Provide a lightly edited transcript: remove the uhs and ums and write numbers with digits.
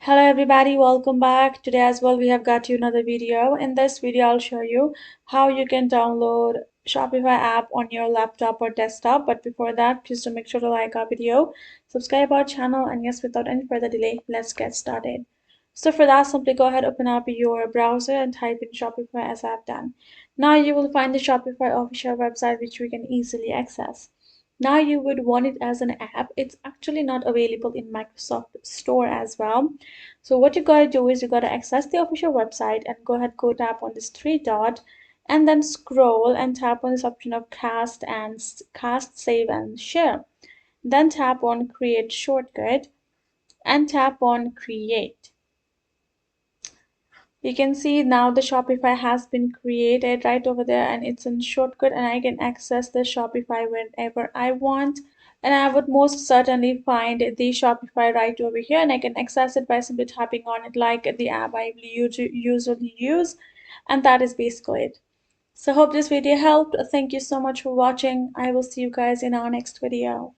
Hello everybody, welcome back. Today as well we have got you another video. In this video I'll show you how you can download Shopify app on your laptop or desktop. But before that, please do make sure to like our video, subscribe our channel, and yes, without any further delay, let's get started. So for that, simply go ahead, open up your browser and type in Shopify as I've done. Now you will find the Shopify official website which we can easily access. Now you would want it as an app. It's actually not available in Microsoft Store as well. So what you gotta do is you gotta access the official website and go ahead, go tap on this three dot and then scroll and tap on this option of cast, save and share. Then tap on create shortcut and tap on create. You can see now the Shopify has been created right over there and it's in shortcut, and I can access the Shopify whenever I want. And I would most certainly find the Shopify right over here, and I can access it by simply tapping on it like the app I usually use. And that is basically it. So hope this video helped. Thank you so much for watching. I will see you guys in our next video.